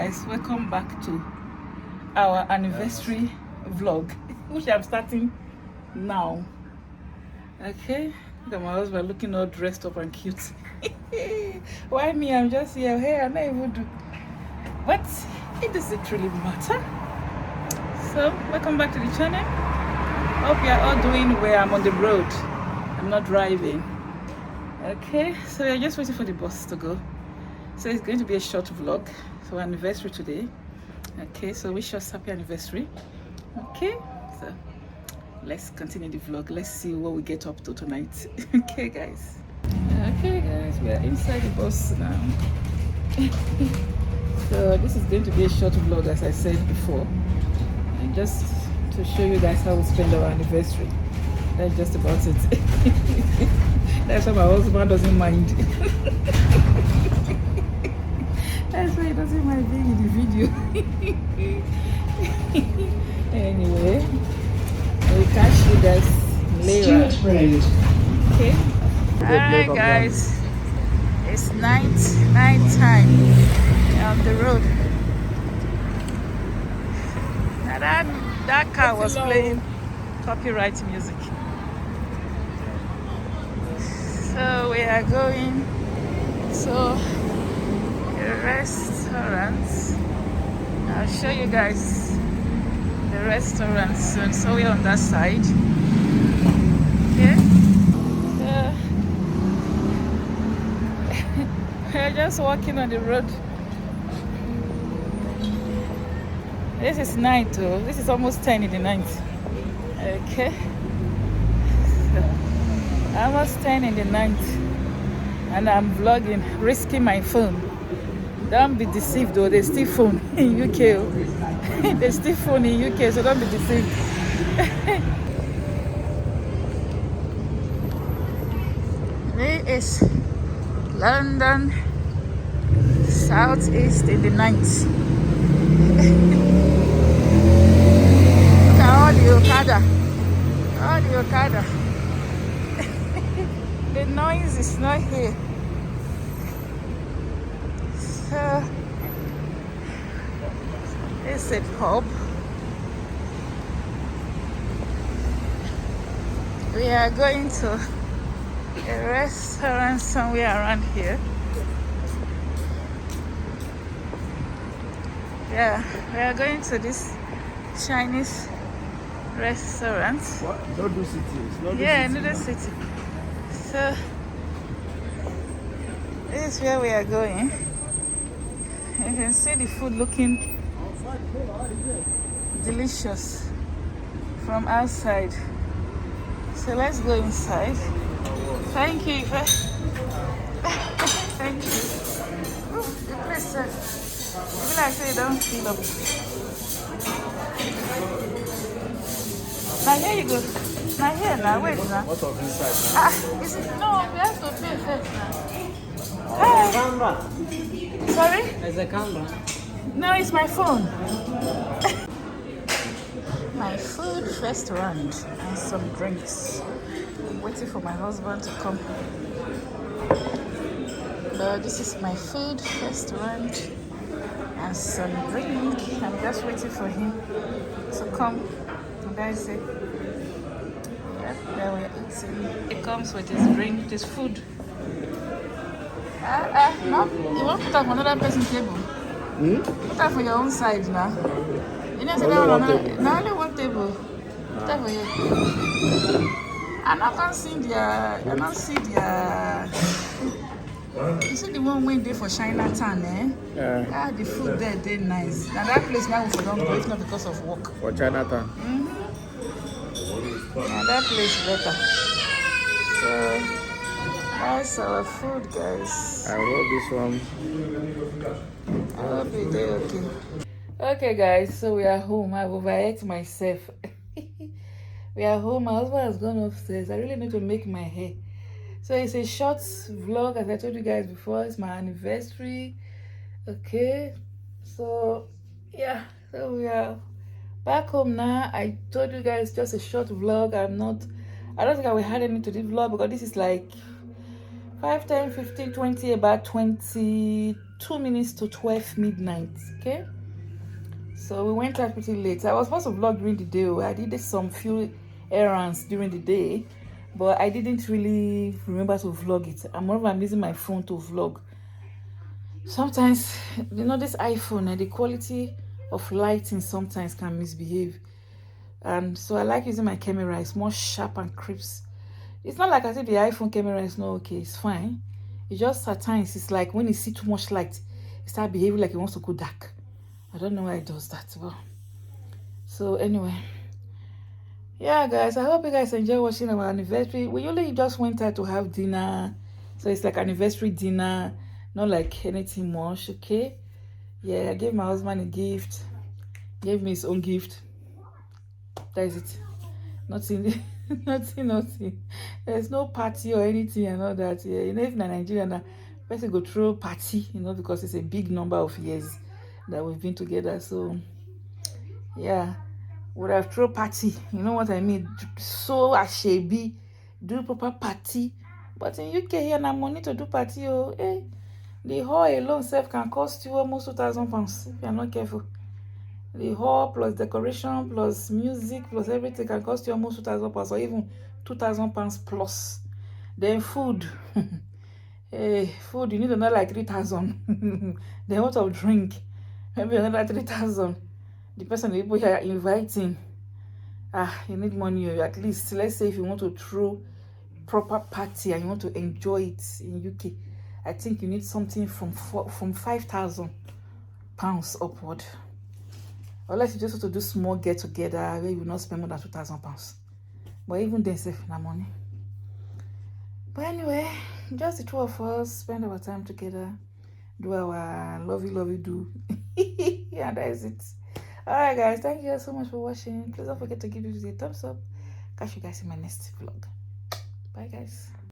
guys, welcome back to our anniversary vlog, which I'm starting now. Okay, look at my husband looking all dressed up and cute. Why me? I'm just here. Hey, I'm not even do, but it doesn't really matter. So welcome back to the channel. Hope you are all doing well. I'm on the road, I'm not driving. Okay, so we're just waiting for the bus to go. So it's going to be a short vlog. So anniversary today. Okay, so wish us happy anniversary. Okay, so let's continue the vlog. Let's see what we get up to tonight. Okay guys, we are inside the bus now. So this is going to be a short vlog, as I said before, and just to show you guys how we spend our anniversary. That's just about it. That's why my husband doesn't mind. That's why he doesn't mind being in the video. Anyway, we'll catch you guys later. Okay. Alright guys, it's night time on the road. Now that car was playing copyright music. So we are going to a restaurant. I'll show you guys the restaurant soon. So we're on that side. Okay. We're just walking on the road. This is night too. This is almost 10 in the night. Okay. So, almost 10 in the night. And I'm vlogging, risking my phone. Don't be deceived though, they still phone in UK. They still phone in UK, so don't be deceived. This is London Southeast in the night. Look at all the Okada. All the Okada. The noise is not here. So it's a pub. We are going to a restaurant somewhere around here. Yeah, we are going to this Chinese restaurant. What? Noodle City. Yeah, Noodle City. So this is where we are going. You can see the food looking delicious from outside. So let's go inside. Thank you, Ife. Thank you. Ooh, the place, you feel like say you don't fill up. Now here you go. Now here now, wait now. What of inside? Is it? No, we have to pay first now. Camera. Sorry? There's a camera. No, it's my phone. My food restaurant and some drinks. I'm waiting for my husband to come. But this is my food restaurant and some drink. I'm just waiting for him to come. And that's it. Yep, there we're eating. It comes with his drink, his food. No, you won't put that on another person's table. Put that for your own side now. You know, only one table. Put that for you. I don't see their. You see the one went there for Chinatown, eh? Yeah. The food there, they nice. Now that place now we don't go, if not because of work. For Chinatown. Yeah, that place better. So that's our food, guys. I wrote this one. I hope you did okay. Okay, guys, so we are home. I've overate myself. We are home. My husband has gone upstairs. I really need to make my hair. So it's a short vlog, as I told you guys before. It's my anniversary. Okay, so yeah, so we are back home now. I told you guys just a short vlog. I don't think I will add anything to this vlog because this is like 5, 10, 15, 20, about 20 2 minutes to 12 midnight. Okay, so we went out pretty late. I was supposed to vlog during the day. I did some few errands during the day, but I didn't really remember to vlog it. I'm using my phone to vlog. Sometimes, this iPhone and the quality of lighting sometimes can misbehave, and so I like using my camera. It's more sharp and crisp. It's not like I say the iPhone camera is not okay. It's fine. It's just at times it's like when you see too much light, it starts behaving like it wants to go dark. I don't know why it does that. Well, so anyway, yeah, guys, I hope you guys enjoy watching our anniversary. We usually just went out to have dinner, so it's like anniversary dinner, not like anything much. Okay, yeah, I gave my husband a gift, gave me his own gift. That is it. Nothing. Nothing. There's no party or anything and all that. Yeah, if in Nigeria now, person go throw party, because it's a big number of years that we've been together. So yeah, would have throw party. You know what I mean? So ashebi, do proper party. But in UK here now, money to do party. Oh, the hall alone self can cost you almost £2,000 if you're not careful. The hall plus decoration plus music plus everything can cost you almost £2,000 or even £2,000 plus. Then food. Food, you need another like 3,000. Then what of drink? Maybe another 3,000. The person the people here are inviting. You need money. At least, let's say if you want to throw proper party and you want to enjoy it in UK, I think you need something from £5,000 upward. Unless you just want to do small get together where you will not spend more than £2,000. But even then, save that money. But anyway, just the two of us spend our time together, do our lovey do. Yeah, that is it. Alright, guys, thank you guys so much for watching. Please don't forget to give this a thumbs up. Catch you guys in my next vlog. Bye, guys.